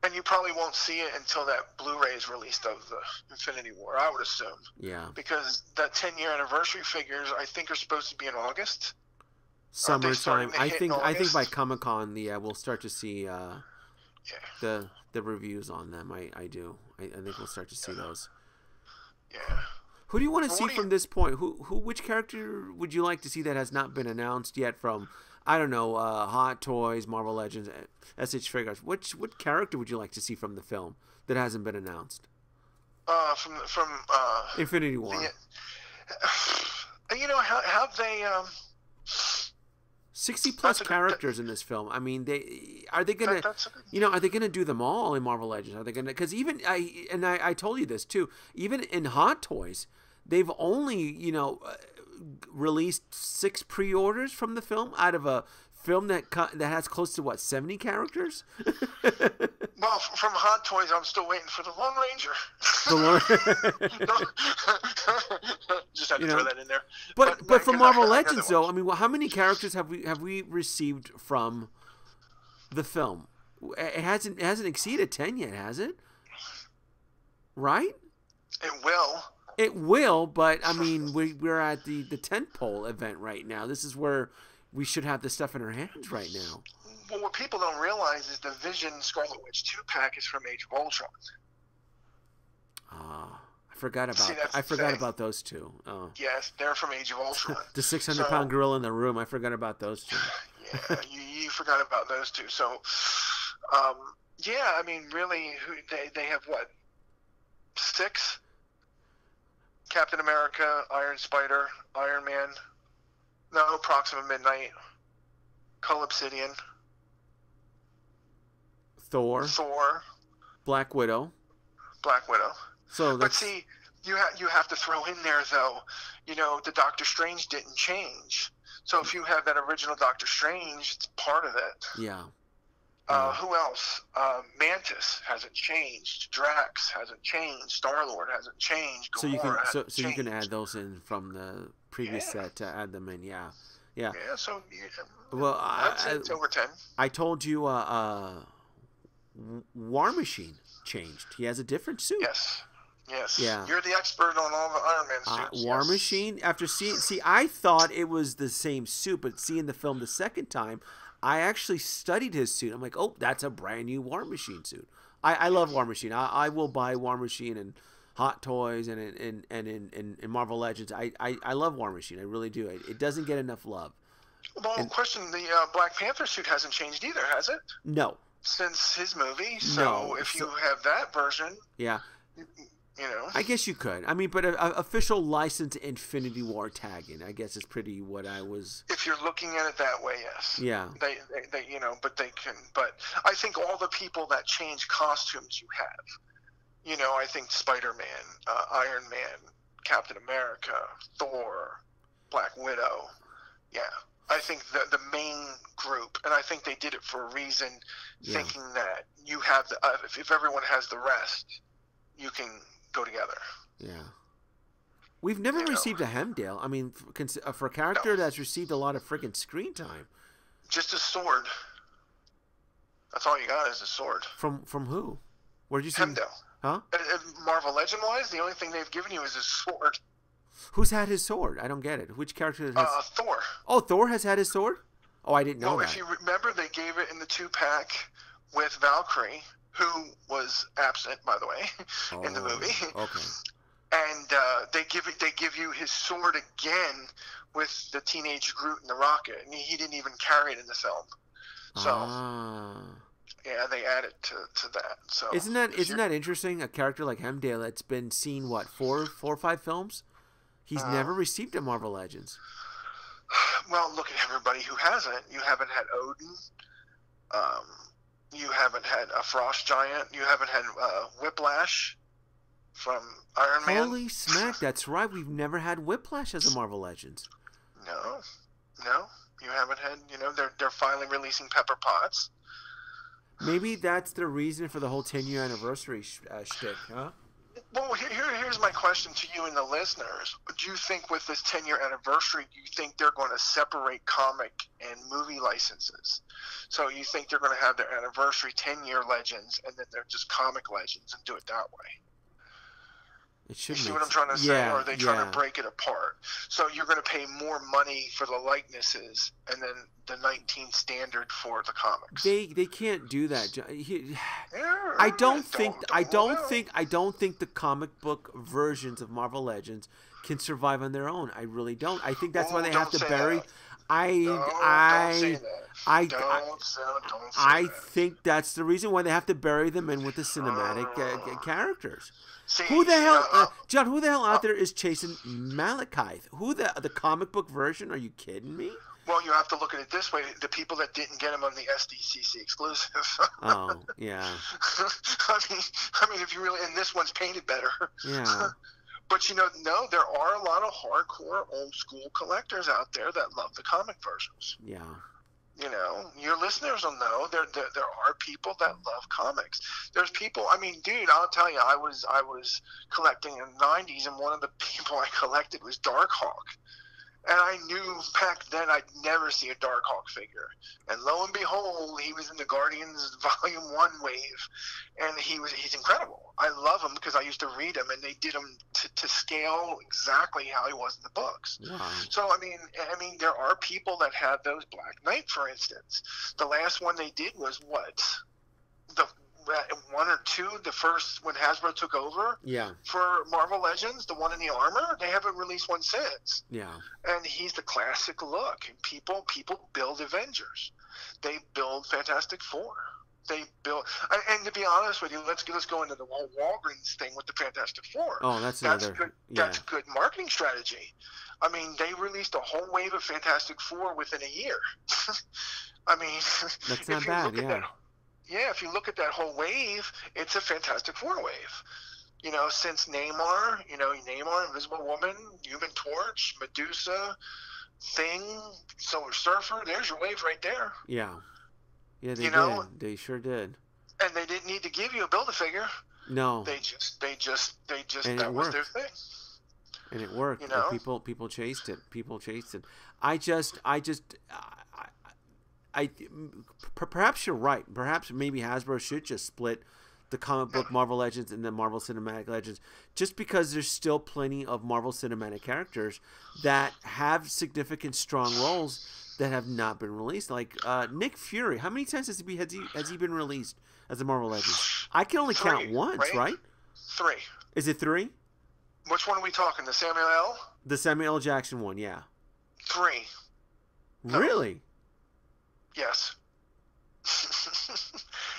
And you probably won't see it until that Blu-ray is released of the Infinity War, I would assume. Yeah. Because that 10-year anniversary figures, I think, are supposed to be in August. Summertime. I think by Comic-Con, we'll start to see the reviews on them. I do. I think we'll start to see those. Yeah. Who do you want to see from this point? Which character would you like to see that has not been announced yet from, I don't know, Hot Toys, Marvel Legends, SH Figures? What character would you like to see from the film that hasn't been announced? From Infinity War. Have they 60+ characters in this film. I mean, are they gonna do them all in Marvel Legends? Are they gonna? Because even I told you this too. Even in Hot Toys, they've only released 6 pre-orders from the film out of a film that has close to 70 characters. Well, from Hot Toys, I'm still waiting for the Lone Ranger. Just had to throw that in there. But from Marvel Legends, though, I mean, how many characters have we received from the film? It hasn't exceeded 10 yet, has it? Right? It will. It will, but I mean, we're at the tentpole event right now. This is where we should have this stuff in our hands right now. Well, what people don't realize is the Vision Scarlet Witch 2-pack is from Age of Ultron. I forgot about those two. Oh. Yes, they're from Age of Ultron. The 600-pound gorilla in the room. I forgot about those two. Yeah, you forgot about those two. So, yeah, I mean, really, they have what? 6? Captain America, Iron Spider, Iron Man. No, Proxima Midnight. Cull Obsidian. Thor. Black Widow. So but see, you have to throw in there though, the Doctor Strange didn't change. So if you have that original Doctor Strange, it's part of it. Yeah. Who else? Mantis hasn't changed. Drax hasn't changed. Star-Lord hasn't changed. Gamora you can add those in from the previous set to add them in. Yeah. Yeah. So well, it's over 10. I told you, War Machine changed. He has a different suit. Yes. Yeah. You're the expert on all the Iron Man suits. War Machine. After I thought it was the same suit, but seeing the film the second time, I actually studied his suit. I'm like, oh, that's a brand new War Machine suit. I love War Machine. I will buy War Machine and Hot Toys and in Marvel Legends. I love War Machine. I really do. It doesn't get enough love. Well, question: the Black Panther suit hasn't changed either, has it? No. Since his movie. So if you have that version, yeah, I guess you could. I mean, but official licensed Infinity War tagging, I guess, is pretty what I was. If you're looking at it that way, yes. Yeah. They but they can. But I think all the people that change costumes you have. I think Spider-Man, Iron Man, Captain America, Thor, Black Widow. Yeah. I think the main group, and I think they did it for a reason, thinking that you have if everyone has the rest, you can go together. Yeah. We've never received a Hemdale. I mean, for a character that's received a lot of freaking screen time. Just a sword. That's all you got is a sword. From who? Where'd you see Hemdale? Huh? Marvel Legend-wise, the only thing they've given you is a sword. Who's had his sword? I don't get it. Which character has... Thor. Oh, Thor has had his sword? Oh, I didn't know that. Well, if you remember, they gave it in the 2-pack with Valkyrie, who was absent, by the way, in the movie. Okay. And they give you his sword again with the teenage Groot and the rocket. I mean, he didn't even carry it in the film. So, yeah, they added to that. So isn't that interesting? A character like Hemdale that's been seen, what, 4 or 5 films? He's never received a Marvel Legends. Well, look at everybody who hasn't. You haven't had Odin. You haven't had a Frost Giant. You haven't had Whiplash from Iron Man. Holy smack, that's right. We've never had Whiplash as a Marvel Legends. No. You haven't had, they're finally releasing Pepper Potts. Maybe that's the reason for the whole 10-year anniversary shtick, huh? Well, here's my question to you and the listeners. Do you think with this 10-year anniversary, do you think they're going to separate comic and movie licenses? So you think they're going to have their anniversary 10-year legends and then they're just comic legends and do it that way? It should. You see what I'm trying to say? Yeah, or are they trying to break it apart? So you're going to pay more money for the likenesses and then the 19 standard for the comics. They can't do that. I don't think the comic book versions of Marvel Legends can survive on their own. I really don't. I think that's why they have to bury. I think that's the reason why they have to bury them in with the cinematic characters. See, John? Who the hell out there is chasing Malekith? Who the comic book version? Are you kidding me? Well, you have to look at it this way: the people that didn't get him on the SDCC exclusive. Oh, yeah. I mean, if you really, and this one's painted better. Yeah. But no, there are a lot of hardcore old school collectors out there that love the comic versions. Yeah. Your listeners will know there are people that love comics. There's people. I mean, dude, I'll tell you, I was collecting in the '90s, and one of the people I collected was Darkhawk. And I knew back then I'd never see a Darkhawk figure. And lo and behold, he was in the Guardians Volume 1 wave. And he's incredible. I love him because I used to read him, and they did him to scale exactly how he was in the books. Wow. So, I mean, there are people that have those Black Knight, for instance. The last one they did was what? The 1 or 2, the first when Hasbro took over for Marvel Legends, the one in the armor, they haven't released one since. Yeah. And he's the classic look. And people build Avengers. They build Fantastic Four. They build, and to be honest with you, let's go into the whole Walgreens thing with the Fantastic Four. Oh, that's good. That's good marketing strategy. I mean, they released a whole wave of Fantastic Four within a year. I mean, that's not bad. Yeah, if you look at that whole wave, it's a Fantastic Four wave. Since Namor, Invisible Woman, Human Torch, Medusa, Thing, Silver Surfer, there's your wave right there. Yeah. Yeah, they did. They sure did. And they didn't need to give you a Build-A-Figure. No. They just and that was their thing. And it worked. People chased it. Perhaps you're right. Perhaps maybe Hasbro should just split the comic book Marvel Legends and the Marvel Cinematic Legends, just because there's still plenty of Marvel Cinematic characters that have significant strong roles that have not been released. Like Nick Fury, how many times has he been released as a Marvel Legends? I can only count once, right? 3. Is it 3? Which one are we talking? The Samuel L. The Samuel L. Jackson one, yeah. 3. No. Really? Yes.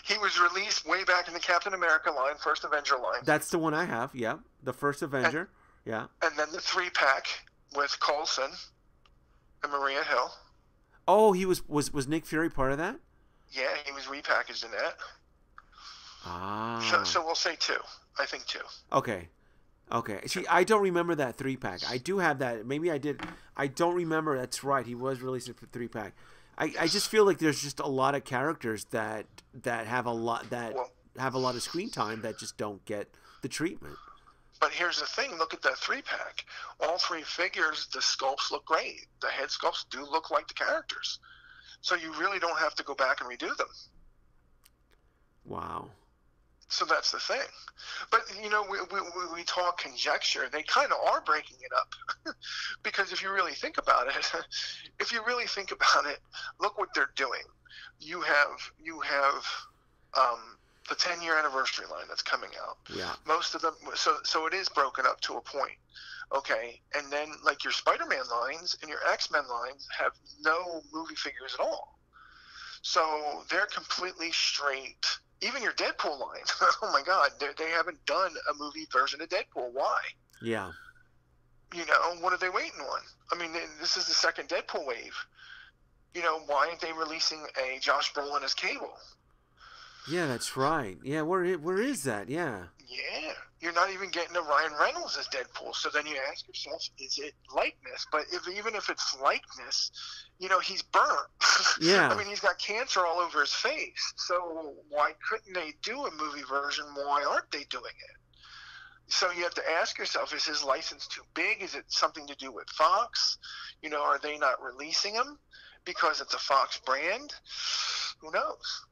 He was released way back in the Captain America line, first Avenger line. That's the one I have, yeah. The first Avenger, yeah. And then the 3-pack with Coulson and Maria Hill. Oh, he was Nick Fury part of that? Yeah, he was repackaged in that. Ah. So we'll say 2. I think 2. Okay. See, I don't remember that 3-pack. I do have that. Maybe I did. I don't remember. That's right. He was released for 3-pack. I just feel like there's just a lot of characters that have a lot of screen time that just don't get the treatment. But here's the thing: look at that 3-pack. All 3 figures, the sculpts look great. The head sculpts do look like the characters, so you really don't have to go back and redo them. Wow. So that's the thing. But, we talk conjecture. They kind of are breaking it up. Because if you really think about it, look what they're doing. You have the 10-year anniversary line that's coming out. Yeah. Most of them, so it is broken up to a point. Okay. And then, like, your Spider-Man lines and your X-Men lines have no movie figures at all. So they're completely straight. Even your Deadpool line, oh my God, they haven't done a movie version of Deadpool. Why? Yeah. What are they waiting on? I mean, this is the second Deadpool wave. Why aren't they releasing a Josh Brolin as Cable? Yeah, that's right. Yeah, where is that? Yeah. Yeah. You're not even getting a Ryan Reynolds as Deadpool. So then you ask yourself, is it likeness? But even if it's likeness, he's burnt. Yeah. I mean, he's got cancer all over his face. So why couldn't they do a movie version? Why aren't they doing it? So you have to ask yourself, is his license too big? Is it something to do with Fox? Are they not releasing him because it's a Fox brand? Who knows?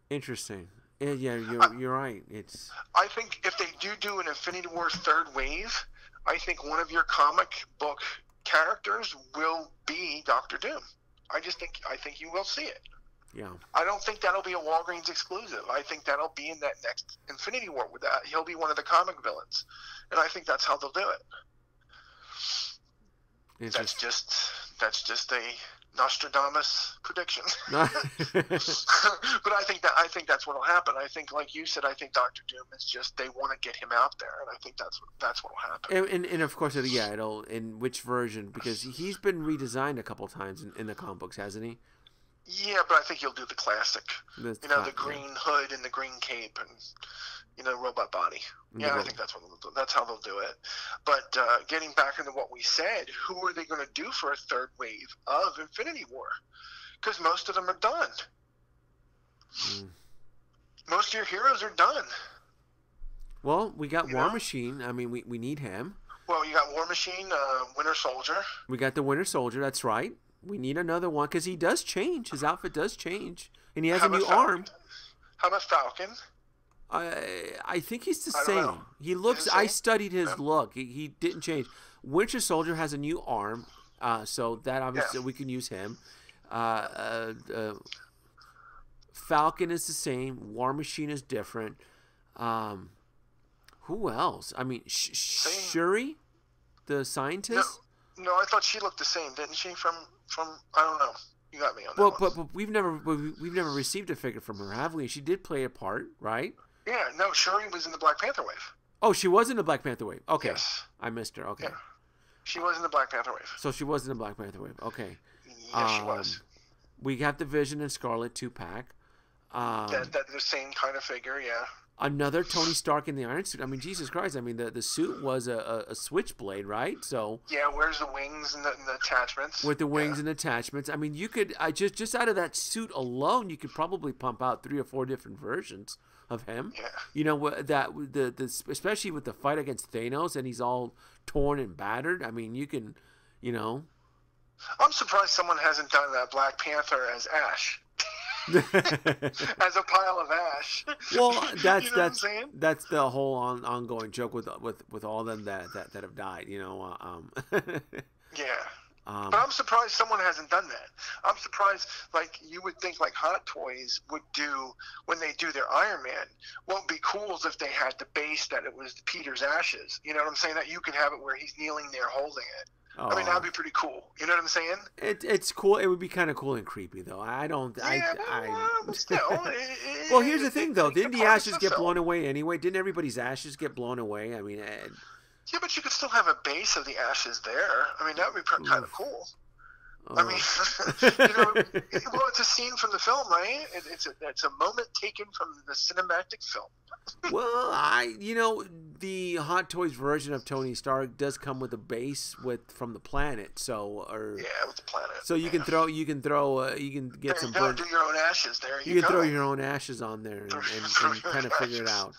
Interesting. Yeah, you're right. I think if they do an Infinity War third wave, I think one of your comic book characters will be Doctor Doom. I think you will see it. Yeah. I don't think that'll be a Walgreens exclusive. I think that'll be in that next Infinity War with that. He'll be one of the comic villains. And I think that's how they'll do it. That's just a Nostradamus prediction. But I think that's what'll happen. I think, like you said, I think Doctor Doom is just, they want to get him out there, and I think that's what'll happen. And of course it'll in which version, because he's been redesigned a couple times in the comic books, hasn't he? Yeah, but I think he'll do the classic. The green hood and the green cape and robot body. Yeah, I think that's how they'll do it. But getting back into what we said, who are they going to do for a third wave of Infinity War? Because most of them are done. Most of your heroes are done. Well, we got War Machine. I mean, we need him. Well, you got War Machine, Winter Soldier. We got the Winter Soldier. That's right. We need another one because he does change. His outfit does change, and he has a new arm. How about Falcon? I think he's the same. He looks. I studied his look. He didn't change. Winter Soldier has a new arm, so that obviously we can use him. Falcon is the same. War Machine is different. Who else? I mean, Shuri, the scientist. No, I thought she looked the same, didn't she? From I don't know. You got me on that. Well, but we've never received a figure from her, have we? She did play a part, right? Yeah. No, Shuri was in the Black Panther wave. Oh, she was in the Black Panther wave. Okay. Yes. I missed her. Okay. Yeah. She was in the Black Panther wave. So she was in the Black Panther wave. Okay. Yes, she was. We have the Vision and Scarlet 2-pack. That the same kind of figure, yeah. Another Tony Stark in the Iron Suit. I mean, Jesus Christ. I mean, the suit was a switchblade, right? So yeah, where's the wings and the attachments? With the wings and attachments. I mean, you could just out of that suit alone, you could probably pump out 3 or 4 different versions of him. Yeah. The especially with the fight against Thanos, and he's all torn and battered. I mean, you can, I'm surprised someone hasn't done that Black Panther as Ash. As a pile of ash. Well, that's the whole ongoing joke with all of them that have died. Yeah. But I'm surprised someone hasn't done that. I'm surprised, like, you would think, like, Hot Toys would do when they do their Iron Man. What would be cool is if they had the base that it was Peter's ashes. You know what I'm saying? That you could have it where he's kneeling there holding it. I mean, that'd be pretty cool. You know what I'm saying? It's cool. It would be kind of cool and creepy, though. But still. Well, here's the thing, though. Didn't the ashes get blown away anyway? Didn't everybody's ashes get blown away? I mean, yeah, but you could still have a base of the ashes there. I mean, that would be kind of cool. I mean, well, it's a scene from the film, right? It's a moment taken from the cinematic film. Well, the Hot Toys version of Tony Stark does come with a base from the planet, with the planet. So you can get some. You do your own ashes there. You can throw your own ashes on there and kind of figure it out.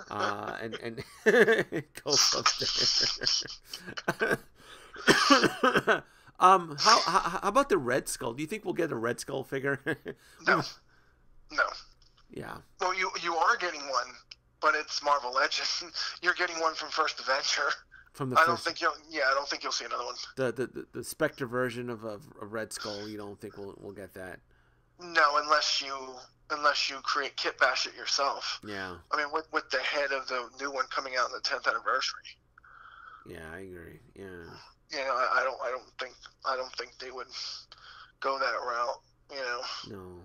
And go from there. How about the Red Skull? Do you think we'll get a Red Skull figure? No. Yeah. Well, you are getting one, but it's Marvel Legends. You're getting one from First Avenger. I don't think you'll see another one. The Spectre version of Red Skull. You don't think we'll get that? No, unless you create Kit Bash it yourself. Yeah. I mean, with the head of the new one coming out on the 10th anniversary. Yeah, I agree. Yeah. I don't think they would go that route. No.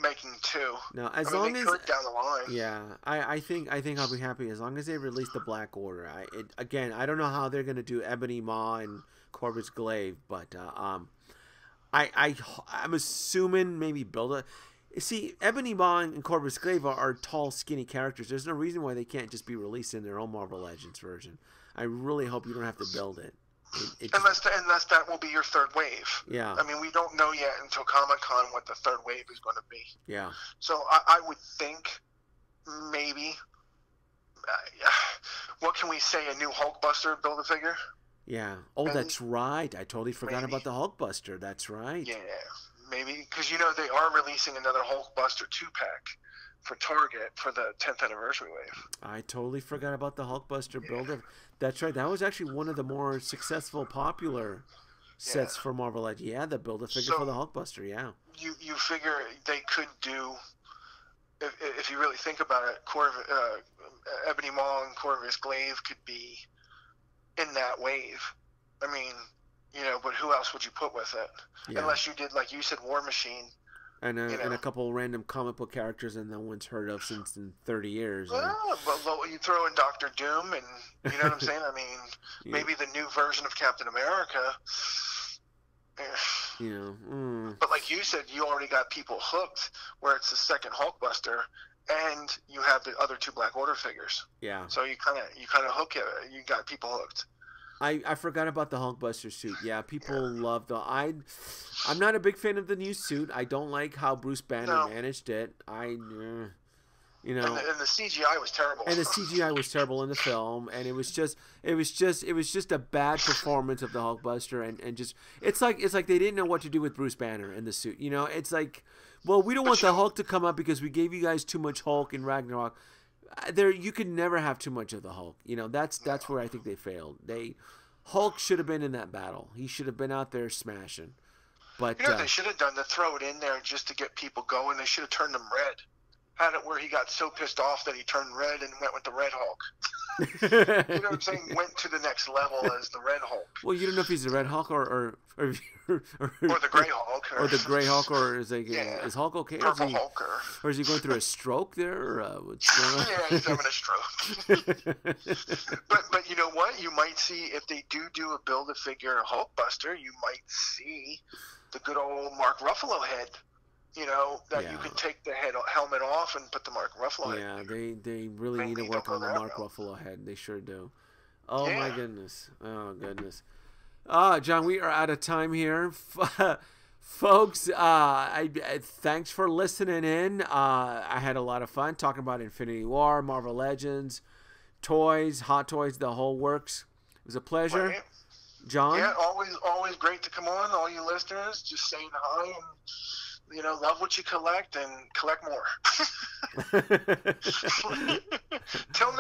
Making 2. No, as long as down the line. Yeah, I think I'll be happy as long as they release the Black Order. I don't know how they're gonna do Ebony Maw and Corvus Glaive, but I'm assuming maybe build a. See, Ebony Maw and Corvus Glaive are tall, skinny characters. There's no reason why they can't just be released in their own Marvel Legends version. I really hope you don't have to build it. Unless that will be your third wave. Yeah. I mean, we don't know yet until Comic-Con what the third wave is going to be. Yeah. So I would think maybe what can we say? A new Hulkbuster Build-A-Figure? Yeah. Oh, Maybe. That's right. I totally forgot about the Hulkbuster. That's right. Yeah, maybe. Because, they are releasing another Hulkbuster 2-pack for Target for the 10th anniversary wave. I totally forgot about the Hulkbuster builder. That's right. That was actually one of the more successful, popular sets for Marvel Legends. Yeah, the Build-A-Figure for the Hulkbuster, yeah. You figure they could do, if you really think about it, Ebony Maw and Corvus Glaive could be in that wave. I mean, but who else would you put with it? Yeah. Unless you did, like you said, War Machine. And a couple random comic book characters that no one's heard of since in 30 years. Well, but you throw in Doctor Doom, and you know what I'm saying? I mean, maybe the new version of Captain America. But like you said, you already got people hooked where it's the second Hulkbuster, and you have the other 2 Black Order figures. Yeah. So you kind of hook it. You got people hooked. I forgot about the Hulkbuster suit. Yeah, people love I'm not a big fan of the new suit. I don't like how Bruce Banner managed it. And the CGI was terrible. And the CGI was terrible in the film, and it was just a bad performance of the Hulkbuster, and just it's like they didn't know what to do with Bruce Banner in the suit. It's like, well, we don't want the Hulk to come up because we gave you guys too much Hulk in Ragnarok. You could never have too much of the Hulk. That's where I think they failed. Hulk should have been in that battle. He should have been out there smashing. But they should have done to throw it in there just to get people going. They should have turned him red. Had it where he got so pissed off that he turned red and went with the Red Hulk. You know what I'm saying? Went to the next level as the Red Hulk. Well, you don't know if he's the Red Hulk or the Gray Hulk. Or the Gray Hulk, or is Hulk okay? Purple Hulk. Or is he going through a stroke there? Or, what's going on? Yeah, he's having a stroke. but you know what? You might see, if they do a Build-A-Figure Hulkbuster, you might see the good old Mark Ruffalo head. You can take the helmet off and put the Mark Ruffalo head. Yeah, they really need to work on the Mark Ruffalo head. They sure do. Oh, my goodness. Oh, goodness. John, we are out of time here. Folks, thanks for listening in. I had a lot of fun talking about Infinity War, Marvel Legends, toys, Hot Toys, the whole works. It was a pleasure. Right. John? Yeah, always great to come on, all you listeners. Just saying hi and... love what you collect and collect more. Till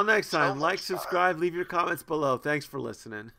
next time. Like, subscribe, leave your comments below. Thanks for listening.